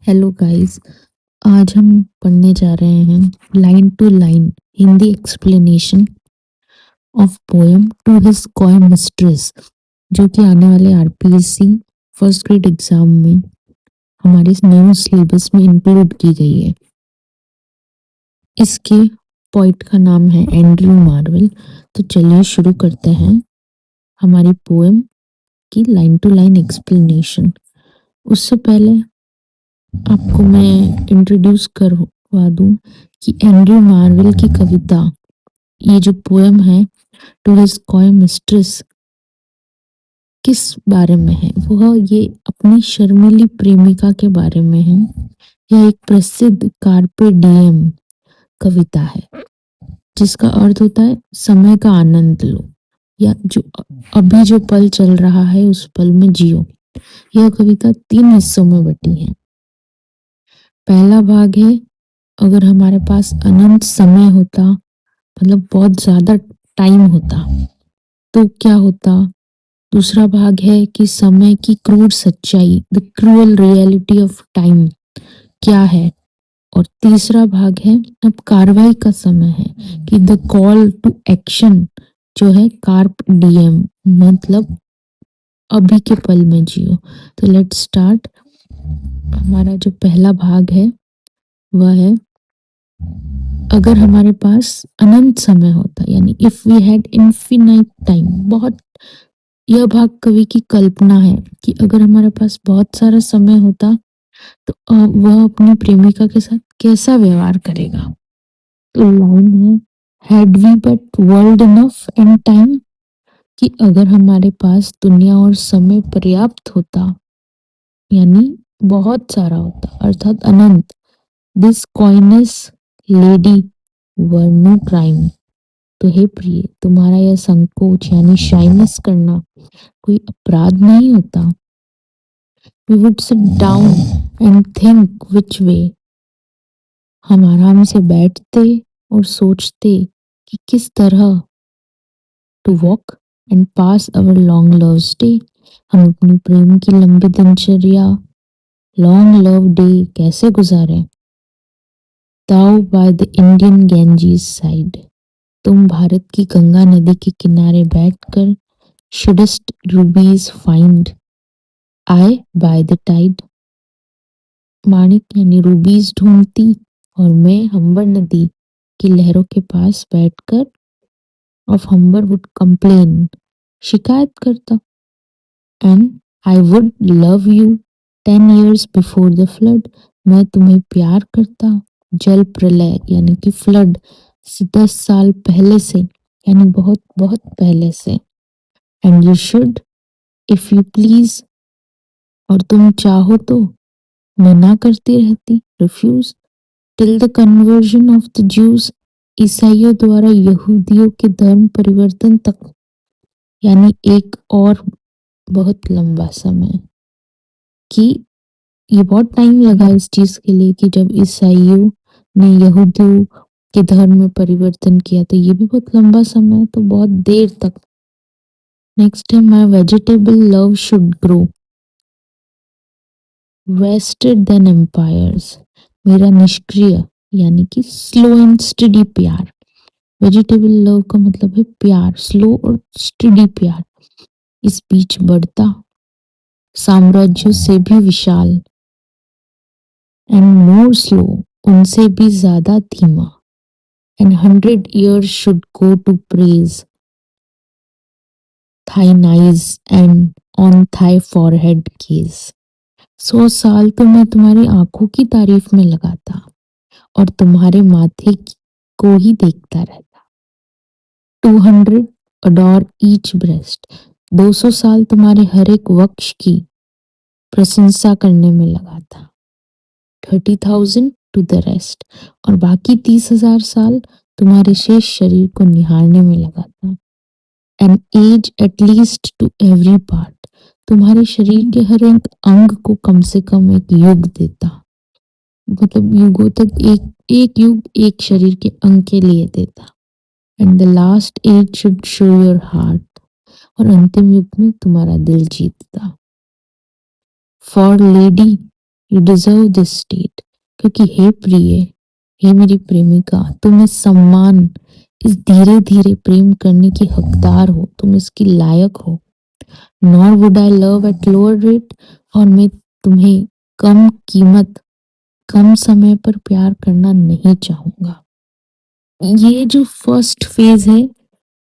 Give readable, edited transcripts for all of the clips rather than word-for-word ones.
Hello guys. आज हम पढ़ने जा रहे हैं line to line Hindi explanation of poem to his coy mistress, जो कि आने वाले आरपीएससी फर्स्ट ग्रेड एग्जाम में हमारे न्यू सिलेबस में इंक्लूड की गई है। इसके पोइट का नाम है एंड्रयू मार्वेल। तो चलिए शुरू करते हैं हमारी पोएम की लाइन टू लाइन एक्सप्लेनेशन। उससे पहले आपको मैं इंट्रोड्यूस करवा दूं कि एंड्रयू मार्वेल की कविता, ये जो पोएम है टू हिज कॉय मिस्ट्रेस, किस बारे में है। वह ये अपनी शर्मीली प्रेमिका के बारे में है। यह एक प्रसिद्ध कार्पे डिएम कविता है, जिसका अर्थ होता है समय का आनंद लो, या जो अभी जो पल चल रहा है उस पल में जियो। यह कविता 3 हिस्सों में बटी है। पहला भाग है, अगर हमारे पास अनंत समय होता, मतलब बहुत ज्यादा टाइम होता, तो क्या होता। दूसरा भाग है कि समय की क्रूर सच्चाई, the cruel reality of time क्या है। और तीसरा भाग है, अब कार्रवाई का समय है, कि द कॉल टू एक्शन जो है कार्प डीएम, मतलब अभी के पल में जियो। तो लेट्स स्टार्ट। हमारा जो पहला भाग है वह है, अगर हमारे पास अनंत समय होता, यानी if we had infinite time. बहुत, यह भाग कवि की कल्पना है कि अगर हमारे पास बहुत सारा समय होता तो वह अपनी प्रेमिका के साथ कैसा व्यवहार करेगा। तो लाइन है, had we but world enough and time, कि अगर हमारे पास दुनिया और समय पर्याप्त होता, यानी बहुत सारा होता, अर्थात अनंत। This coyness lady were no crime, तो हे प्रिय, तुम्हारा यह संकोच यानी शाइनेस करना कोई अपराध नहीं होता। We would sit down and think which way, हम आराम से बैठते और सोचते कि किस तरह। To walk and pass our long love day, हम अपनी प्रेम की लंबी दिनचर्या, लॉन्ग लव डे कैसे गुजारें। Thou by the Indian Ganges side, तुम भारत की गंगा नदी के किनारे बैठकर shouldst rubies find, I by the tide, माणिक यानी रूबीज ढूंढती और मैं हम्बर नदी की लहरों के पास बैठकर ऑफ हम्बर वुड कंप्लेन, शिकायत करता। And I would love you 10 years before the flood, मैं तुम्हें प्यार करता जल प्रलय यानी कि फ्लड से 10 साल पहले से, यानी बहुत बहुत पहले से। And you should if you please, और तुम चाहो तो मना करती रहती, refuse, till the conversion of the Jews, ईसाइयों द्वारा यहूदियों के धर्म परिवर्तन तक, यानी एक और बहुत लंबा समय। कि ये बहुत टाइम लगा इस चीज के लिए कि जब ईसाइयों ने यहूदियों के धर्म में परिवर्तन किया, तो ये भी बहुत लंबा समय, तो बहुत देर तक। नेक्स्ट है, my vegetable love should grow vaster than empires, मेरा निष्क्रिय यानी कि स्लो एंड स्टडी प्यार। वेजिटेबल लव का मतलब है प्यार, स्लो और स्टडी प्यार, इस बीच बढ़ता, साम्राज्यों से भी विशाल, एंड मोर स्लो, उनसे भी ज्यादा धीमा, and 100 years should go to praise thine eyes and on thy forehead gaze, 100 साल तो मैं तुम्हारी आंखों की तारीफ में लगाता और तुम्हारे माथे को ही देखता रहता। 200 adore each breast, 200 साल तुम्हारे हर एक वक्ष की प्रशंसा करने में लगाता। 30,000 टू द रेस्ट, और बाकी 30,000 साल तुम्हारे शेष शरीर को निहारने में लगाता। An age at least to every part, तुम्हारे शरीर के हर एक अंग को कम से कम एक युग देता, मतलब युगों तक एक एक युग एक शरीर के अंग के लिए देता। And the last age should show your heart, और अंतिम युग में तुम्हारा दिल जीतता। For lady you deserve this state, क्योंकि हे प्रिय, हे मेरी प्रेमिका, तुम इस सम्मान, इस धीरे धीरे प्रेम करने की हकदार हो, तुम इसकी लायक हो। Nor would I love at lower rate, और मैं तुम्हें कम कीमत, कम समय पर प्यार करना नहीं चाहूंगा। ये जो फर्स्ट फेज है,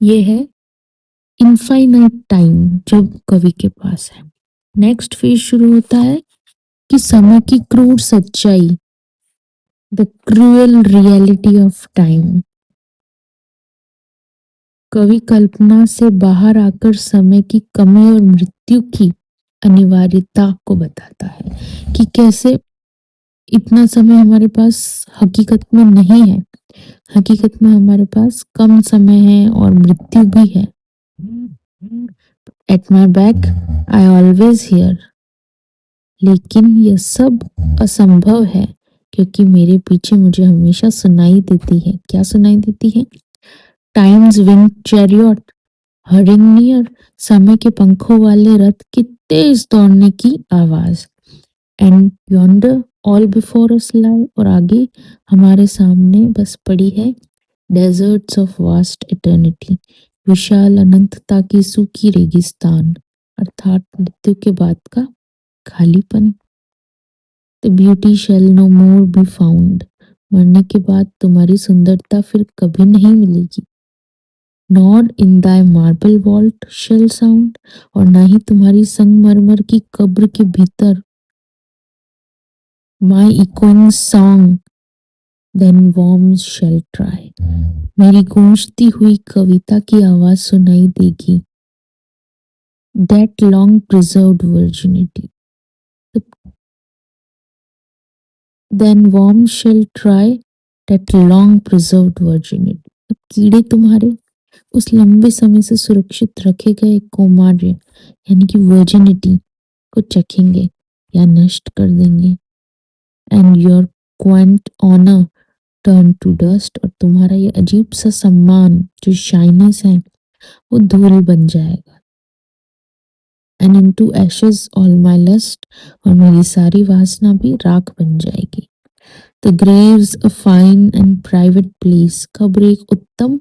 ये है इनफाइनाइट टाइम जो कवि के पास है। नेक्स्ट फेज शुरू होता है कि समय की क्रूर सच्चाई, the cruel reality of time. कवि कल्पना से बाहर आकर समय की कमी और मृत्यु की अनिवार्यता को बताता है कि कैसे इतना समय हमारे पास हकीकत में नहीं है, हकीकत में हमारे पास कम समय है और मृत्यु भी है। At my back I always here, लेकिन यह सब असंभव है क्योंकि मेरे पीछे मुझे हमेशा सुनाई देती है। क्या सुनाई देती है? Times wing chariot hurrying near, समय के पंखों वाले रथ की तेज दौड़ने की आवाज। And yonder all before us lie, और आगे हमारे सामने बस पड़ी है डेजर्ट्स ऑफ वास्ट इटर्निटी, विशाल अनंतता की सूखी रेगिस्तान, अर्थात मृत्यु के बाद का खालीपन। The beauty shall no more be found, मरने के बाद तुम्हारी सुंदरता फिर कभी नहीं मिलेगी। Nor in thy marble vault shall sound, और ना ही तुम्हारी संगमरमर की कब्र के भीतर my echoing song then worms shall try, मेरी गूंजती हुई कविता की आवाज सुनाई देगी। That long preserved virginity, then worm shall try that long preserved virginity. अब कीड़े तुम्हारे उस लंबे समय से सुरक्षित रखे गए कौमार्य यानी कि वर्जिनिटी को चखेंगे या नष्ट कर देंगे। And your quaint honour turn to dust, और तुम्हारा ये अजीब सा सम्मान जो शाइनेस है वो धूल बन जाएगा। And into ashes all my lust, और मेरी सारी वासना भी राख बन जाएगी। The grave's a fine and private place, कब्र एक उत्तम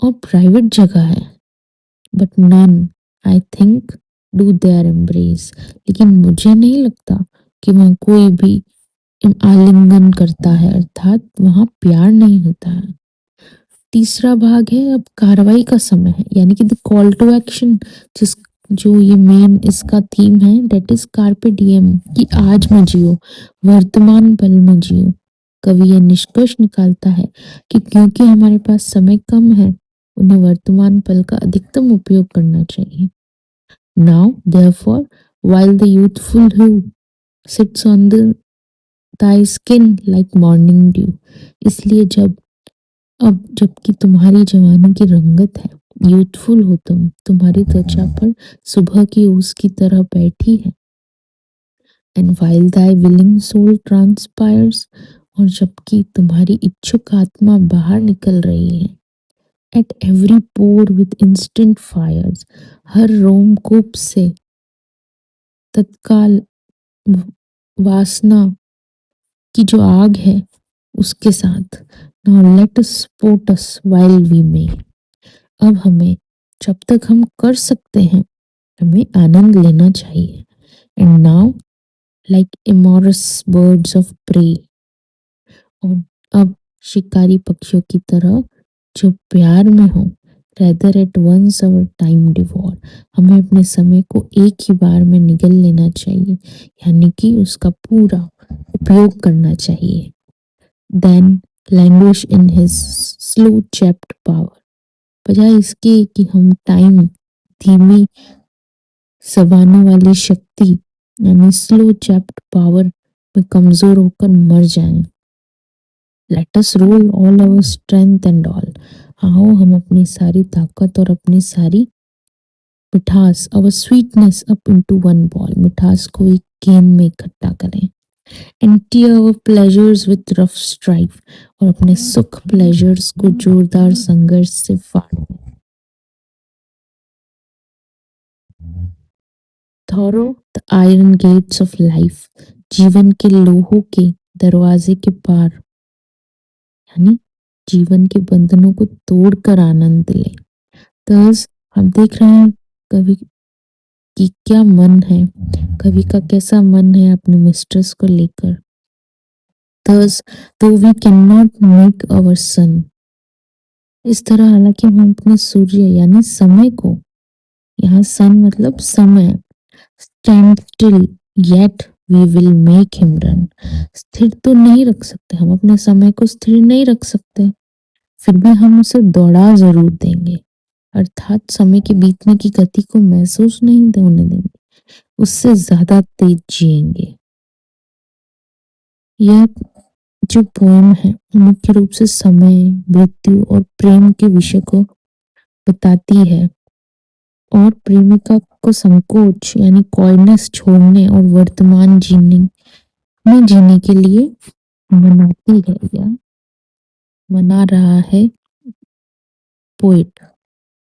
और प्राइवेट जगह है। But none I think do there embrace, लेकिन मुझे नहीं लगता कि वहाँ कोई भी आलिंगन करता है, अर्थात वहाँ प्यार नहीं होता है। तीसरा भाग है अब कार्रवाई का समय है, यानी कि द कॉल टू एक्शन, जिस जो ये मेन इसका थीम है, डेट इज कार्पे डिएम, कि आज में जियो, वर्तमान पल में जियो। कवि यह निष्कर्ष निकालता है कि क्योंकि हमारे पास समय कम है, उन्हें वर्तमान पल का अधिकतम उपयोग करना चाहिए। Now therefore while the youthful hue sits on the thy skin like morning dew, इसलिए अब जबकि तुम्हारी जवानी की रंगत है, यूथफुल हो तुम, तुम्हारी त्वचा पर सुबह की ओस की तरह बैठी है। And while thy willing soul transpires, और जबकि तुम्हारी इच्छुक आत्मा बाहर निकल रही है। At every pore with instant fires, हर रोमकूप से तत्काल वासना की जो आग है उसके साथ। Now let us sport us while we may, अब हमें जब तक हम कर सकते हैं हमें आनंद लेना चाहिए। And now like amorous birds of prey, और अब शिकारी पक्षियों की तरह जो प्यार में हो, rather at once our time devour, हमें अपने समय को एक ही बार में निगल लेना चाहिए, यानी कि उसका पूरा उपयोग करना चाहिए। Than languish in his slow chapped power, बजाय इसके कि हम टाइम धीमी सबाने वाली शक्ति यानी स्लो चैप्ड पावर में कमजोर होकर मर जाएं। Let us roll all our strength and all, आओ हम अपनी सारी ताकत और अपनी सारी मिठास, our sweetness up into one ball, मिठास को एक गेंद में इकट्ठा करें। And tear our pleasures with rough strife, और अपने सुख प्लेजर्स को जोरदार संघर्ष से फाड़ दें। Thorough the iron gates of life, जीवन के लोहों के दरवाजे के पार, यानी जीवन के बंधनों को तोड़कर आनंद ले। थर्स हम देख रहे हैं कवि की क्या मन है, कवि का कैसा मन है अपने मिस्ट्रेस को लेकर। Thus though we can not make our sun, इस तरह हालांकि हम अपने सूर्य यानी समय को, यहाँ सन मतलब समय, stand still yet we will make him run, स्थिर तो नहीं रख सकते, हम अपने समय को स्थिर नहीं रख सकते, फिर भी हम उसे दौड़ा जरूर देंगे, अर्थात समय के बीतने की गति को महसूस नहीं होने देंगे, उससे ज्यादा तेज जिएंगे। यह जो पोएम है मुख्य रूप से समय, मृत्यु और प्रेम के विषय को बताती है और प्रेमिका को संकोच यानी कॉयनेस छोड़ने और वर्तमान जीने के लिए मनाती है या मना रहा है पोएट।